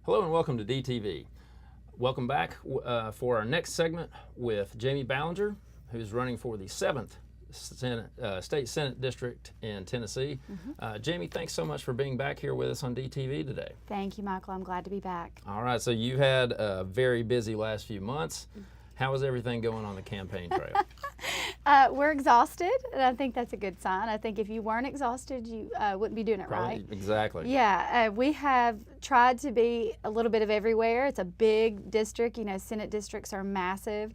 Hello and welcome to DTV. Welcome back for our next segment with Jamie Ballinger, who's running for the 7th State Senate District in Tennessee. Jamie, thanks so much for being back here with us on DTV today. Thank you, Michael. I'm glad to be back. All right, so you had a very busy last few months. How is everything going on the campaign trail? We're exhausted, and I think that's a good sign. I think if you weren't exhausted, you wouldn't be doing it right. Exactly. Yeah, we have tried to be a little bit of everywhere. It's a big district. You know, Senate districts are massive.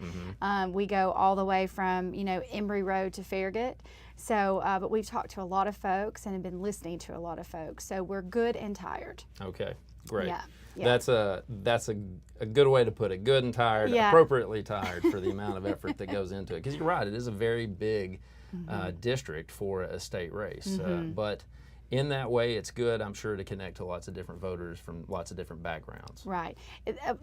We go all the way from, Emory Road to Farragut. So, but we've talked to a lot of folks and have been listening to a lot of folks. So we're good and tired. Okay, great. Yeah. That's a good way to put it. Good and tired, appropriately tired for the amount of effort that goes into it. Because you're right, it is a very big district for a state race. But in that way, it's good, I'm sure, to connect to lots of different voters from lots of different backgrounds. Right.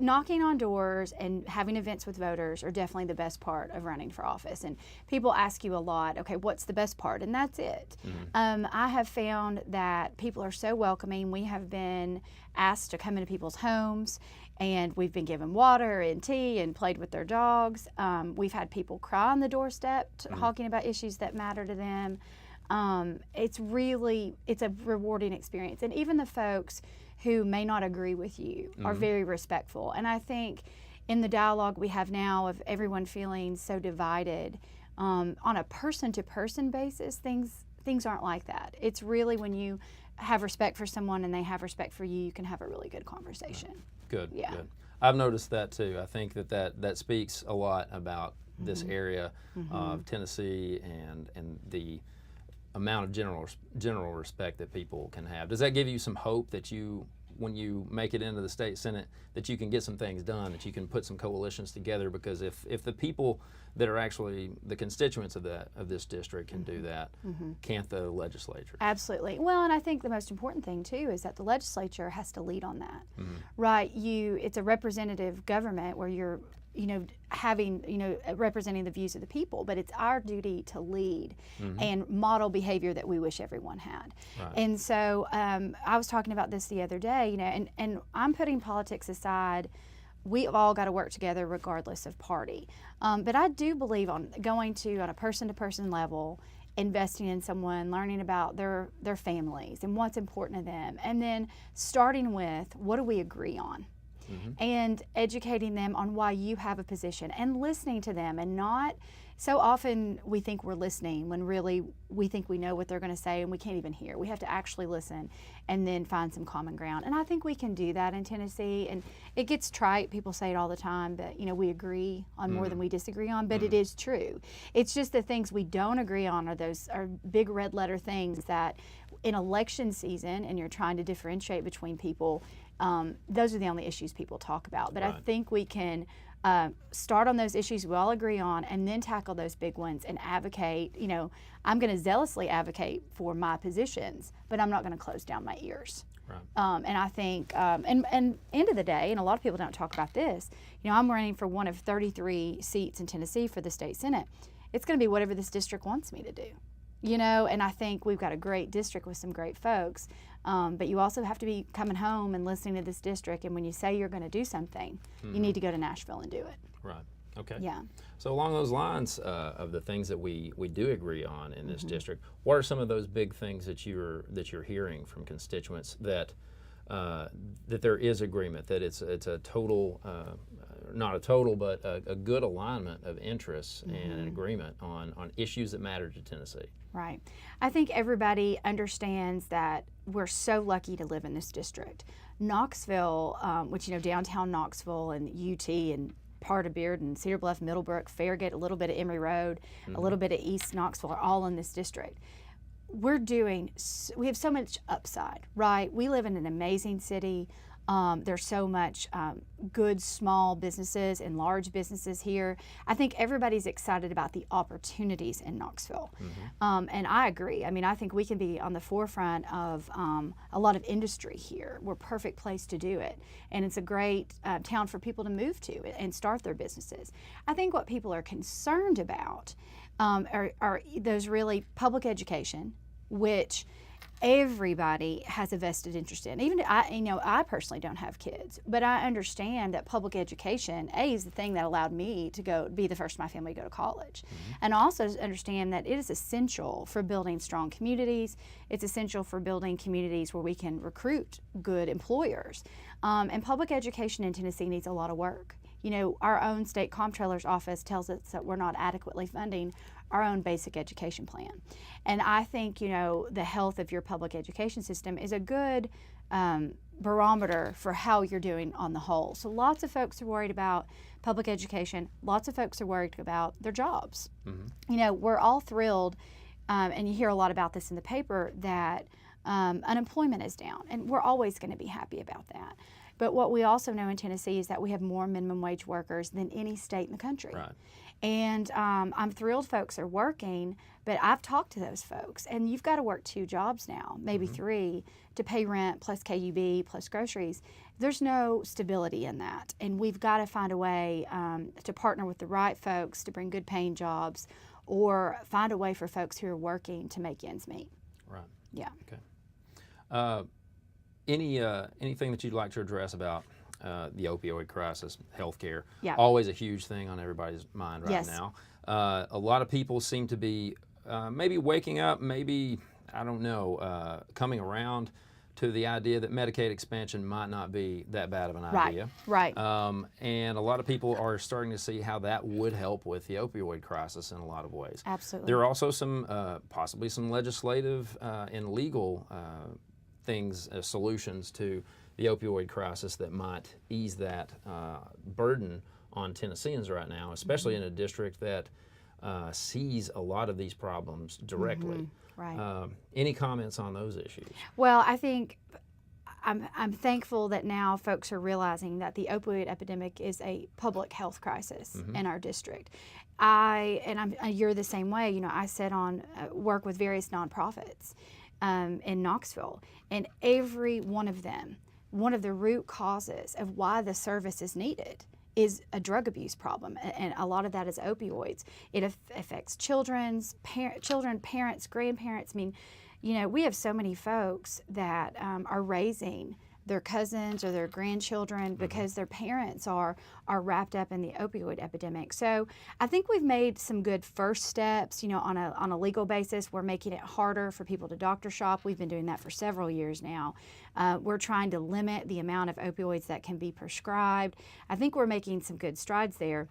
Knocking on doors and having events with voters are definitely the best part of running for office. And people ask you a lot, okay, what's the best part? And that's it. I have found that people are so welcoming. We have been asked to come into people's homes, and we've been given water and tea and played with their dogs. We've had people cry on the doorstep talking about issues that matter to them. It's a rewarding experience. And even the folks who may not agree with you are very respectful. And I think in the dialogue we have now of everyone feeling so divided, on a person-to-person basis, things aren't like that. It's really when you have respect for someone and they have respect for you, you can have a really good conversation. Good, yeah. Good. I've noticed that too. I think that speaks a lot about this area of Tennessee and the amount of general respect that people can have. Does that give you some hope that when you make it into the state senate, that you can get some things done, that you can put some coalitions together? Because if the people that are actually the constituents of this district can do that, can't the legislature? Absolutely. Well, and I think the most important thing too is that the legislature has to lead on that. Right? It's a representative government where you're representing the views of the people, but it's our duty to lead and model behavior that we wish everyone had. Right. And so I was talking about this the other day, and I'm putting politics aside. We've all got to work together regardless of party. But I do believe on a person-to-person level, investing in someone, learning about their families and what's important to them, and then starting with what do we agree on? And educating them on why you have a position and listening to them, and not so often we think we're listening when really we think we know what they're going to say and we can't even hear. We have to actually listen and then find some common ground. And I think we can do that in Tennessee. And it gets trite. People say it all the time that, we agree on more than we disagree on, but it is true. It's just the things we don't agree on are big red letter things that in election season, and you're trying to differentiate between people, those are the only issues people talk about. But I think we can start on those issues we all agree on and then tackle those big ones and advocate. I'm going to zealously advocate for my positions, but I'm not going to close down my ears. Right. And I think, and end of the day, and a lot of people don't talk about this, I'm running for one of 33 seats in Tennessee for the state senate. It's going to be whatever this district wants me to do. And I think we've got a great district with some great folks, but you also have to be coming home and listening to this district, and when you say you're going to do something, you need to go to Nashville and do it. Right. Okay. Yeah. So along those lines of the things that we do agree on in this district, what are some of those big things that you're hearing from constituents that there is agreement, that it's a total, not a total, but a good alignment of interests and an agreement on issues that matter to Tennessee? Right. I think everybody understands that we're so lucky to live in this district. Knoxville, which, downtown Knoxville and UT and part of Beard and Cedar Bluff, Middlebrook, Farragut, a little bit of Emory Road, a little bit of East Knoxville are all in this district. We have so much upside, right? We live in an amazing city. There's so much good small businesses and large businesses here. I think everybody's excited about the opportunities in Knoxville. And I agree. I think we can be on the forefront of a lot of industry here. We're a perfect place to do it. And it's a great town for people to move to and start their businesses. I think what people are concerned about are those really public education, which everybody has a vested interest in. Even I personally don't have kids, but I understand that public education, is the thing that allowed me to go be the first in my family to go to college. And I also understand that it is essential for building strong communities. It's essential for building communities where we can recruit good employers. And public education in Tennessee needs a lot of work. Our own state comptroller's office tells us that we're not adequately funding our own basic education plan. And I think, the health of your public education system is a good barometer for how you're doing on the whole. So lots of folks are worried about public education. Lots of folks are worried about their jobs. We're all thrilled, and you hear a lot about this in the paper, that unemployment is down. And we're always going to be happy about that. But what we also know in Tennessee is that we have more minimum wage workers than any state in the country. Right. And I'm thrilled folks are working, but I've talked to those folks, and you've got to work 2 jobs now, maybe 3, to pay rent plus KUB plus groceries. There's no stability in that, and we've got to find a way to partner with the right folks to bring good paying jobs, or find a way for folks who are working to make ends meet. Right. Yeah. Okay. Anything that you'd like to address about the opioid crisis, healthcare? Yeah. Always a huge thing on everybody's mind right Yes. now. A lot of people seem to be maybe waking up, maybe, I don't know, coming around to the idea that Medicaid expansion might not be that bad of an idea. Right. And a lot of people are starting to see how that would help with the opioid crisis in a lot of ways. Absolutely. There are also some, possibly some legislative and legal things, solutions to the opioid crisis that might ease that burden on Tennesseans right now, especially in a district that sees a lot of these problems directly. Right. Any comments on those issues? Well, I think I'm thankful that now folks are realizing that the opioid epidemic is a public health crisis in our district. You're the same way. I sit on work with various nonprofits in Knoxville, and every one of them, one of the root causes of why the service is needed is a drug abuse problem, and a lot of that is opioids. It affects children, parents, grandparents. I mean, we have so many folks that are raising their cousins or their grandchildren because their parents are wrapped up in the opioid epidemic. So I think we've made some good first steps, on a legal basis. We're making it harder for people to doctor shop. We've been doing that for several years now. We're trying to limit the amount of opioids that can be prescribed. I think we're making some good strides there.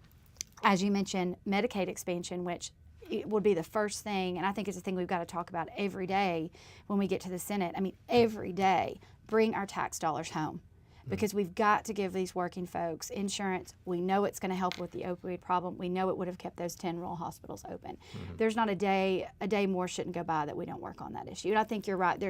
As you mentioned, Medicaid expansion, which it would be the first thing, and I think it's a thing we've got to talk about every day when we get to the Senate. I mean, every day, bring our tax dollars home, because we've got to give these working folks insurance. We know it's going to help with the opioid problem. We know it would have kept those 10 rural hospitals open. There's not a day more shouldn't go by that we don't work on that issue. And I think you're right.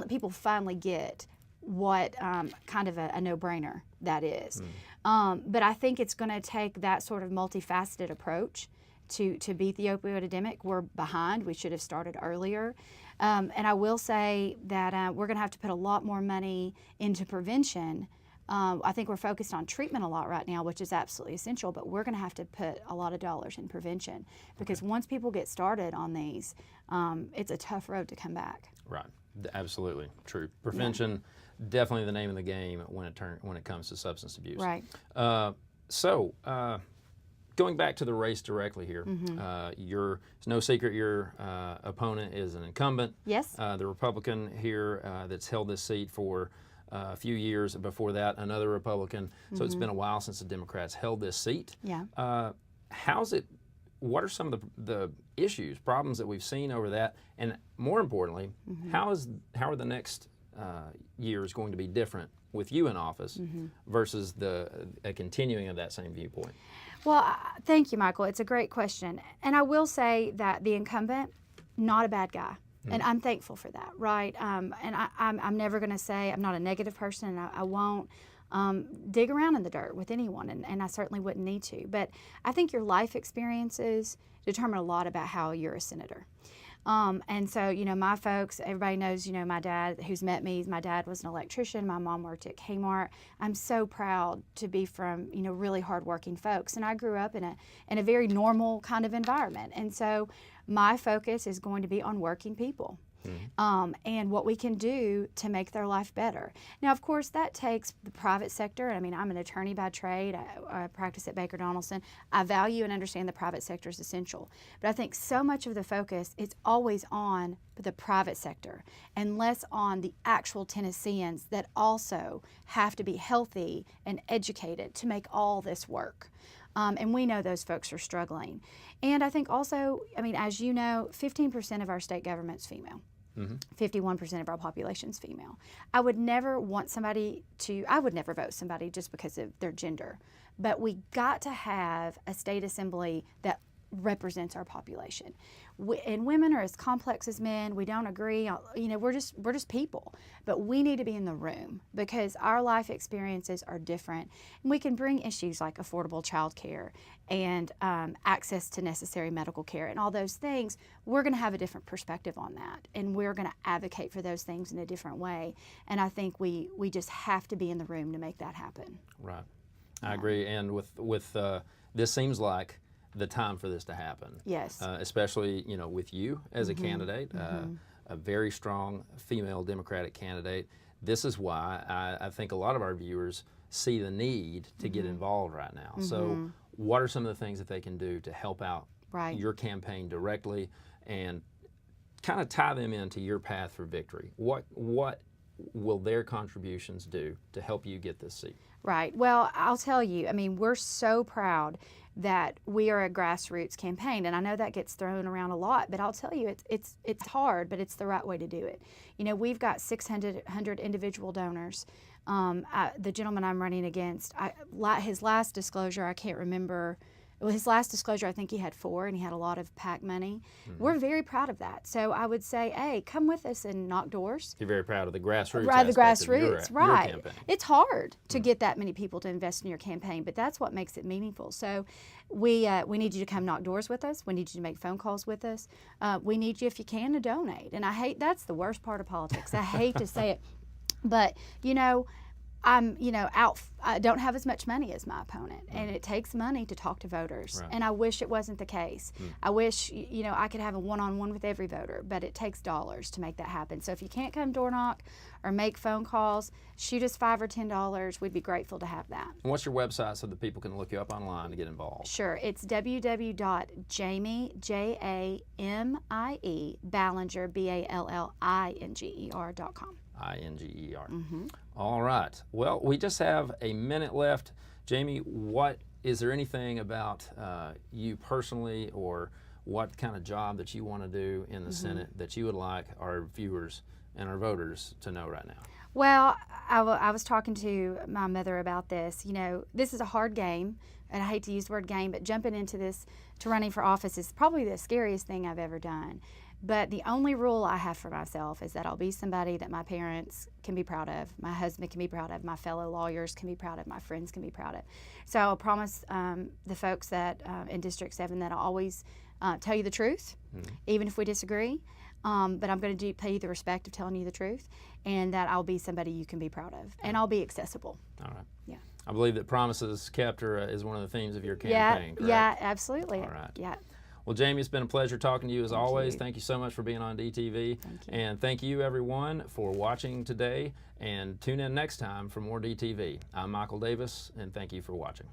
People finally get what kind of a no-brainer that is. But I think it's going to take that sort of multifaceted approach to beat the opioid epidemic. We're behind. We should have started earlier. And I will say that we're going to have to put a lot more money into prevention. I think we're focused on treatment a lot right now, which is absolutely essential, but we're going to have to put a lot of dollars in prevention, because once people get started on these, it's a tough road to come back. Right. Absolutely true. Prevention, definitely the name of the game when it comes to substance abuse. Right. Going back to the race directly here, it's no secret your opponent is an incumbent. Yes. The Republican here that's held this seat for a few years. Before that, another Republican. So it's been a while since the Democrats held this seat. Yeah. What are some of the issues, problems that we've seen over that? And more importantly, how are the next years going to be different with you in office versus a continuing of that same viewpoint? Well, thank you, Michael. It's a great question. And I will say that the incumbent, not a bad guy. And I'm thankful for that, right? And I'm never going to say I'm not a negative person, and I won't dig around in the dirt with anyone, and I certainly wouldn't need to. But I think your life experiences determine a lot about how you're a senator. And so, my folks, everybody knows, my dad who's met me, my dad was an electrician, my mom worked at Kmart. I'm so proud to be from, really hardworking folks. And I grew up in a very normal kind of environment. And so my focus is going to be on working people. and what we can do to make their life better. Now, of course, that takes the private sector. I mean, I'm an attorney by trade. I practice at Baker Donaldson. I value and understand the private sector is essential. But I think so much of the focus is always on the private sector and less on the actual Tennesseans that also have to be healthy and educated to make all this work. And we know those folks are struggling. And I think also, I mean, as you know, 15% of our state government's female. 51% of our population is female. I would never want somebody to, I would never vote somebody just because of their gender. But we got to have a state assembly that represents our population. And women are as complex as men. We don't agree. You know, we're just people. But we need to be in the room because our life experiences are different. And we can bring issues like affordable child care and access to necessary medical care and all those things. We're going to have a different perspective on that. And we're going to advocate for those things in a different way. And I think we just have to be in the room to make that happen. Right. I agree. And with this seems like the time for this to happen. Yes. Especially, you know, with you as a candidate, a very strong female Democratic candidate. This is why I think a lot of our viewers see the need to get involved right now. So what are some of the things that they can do to help out your campaign directly and kind of tie them into your path for victory? What will their contributions do to help you get this seat? Right. Well, I'll tell you, I mean, we're so proud that we are a grassroots campaign, and I know that gets thrown around a lot, but I'll tell you, it's hard, but it's the right way to do it. You know, we've got 600 individual donors. The gentleman I'm running against, his last disclosure, I can't remember. Well, his last disclosure, I think he had 4, and he had a lot of PAC money. We're very proud of that. So I would say, hey, come with us and knock doors. You're very proud of the grassroots. Right, the grassroots, right. Your campaign. It's hard to get that many people to invest in your campaign, but that's what makes it meaningful. So we need you to come knock doors with us. We need you to make phone calls with us. We need you, if you can, to donate. And that's the worst part of politics. I hate to say it, but, you know, I don't have as much money as my opponent, and it takes money to talk to voters. Right. And I wish it wasn't the case. I wish, you know, I could have a one-on-one with every voter, but it takes dollars to make that happen. So if you can't come door knock or make phone calls, shoot us $5 or $10. We'd be grateful to have that. And what's your website so that people can look you up online to get involved? Sure. It's www.jamie, J-A-M-I-E, Ballinger, B-A-L-L-I-N-G-E-R.com. I-N-G-E-R. All right. Well, we just have a minute left. Jamie, is there anything about you personally or what kind of job that you want to do in the Senate that you would like our viewers and our voters to know right now? Well, I was talking to my mother about this. You know, this is a hard game, and I hate to use the word game, but jumping into this to running for office is probably the scariest thing I've ever done. But the only rule I have for myself is that I'll be somebody that my parents can be proud of, my husband can be proud of, my fellow lawyers can be proud of, my friends can be proud of. So I'll promise the folks that in District 7 that I'll always tell you the truth, even if we disagree. But I'm going to pay you the respect of telling you the truth, and that I'll be somebody you can be proud of, and I'll be accessible. All right. Yeah. I believe that promises kept is one of the themes of your campaign, correct? Yeah, absolutely. All right. Yeah. Well, Jamie, it's been a pleasure talking to you as always. Thank you so much for being on DTV. Thank you. And thank you, everyone, for watching today. And tune in next time for more DTV. I'm Michael Davis, and thank you for watching.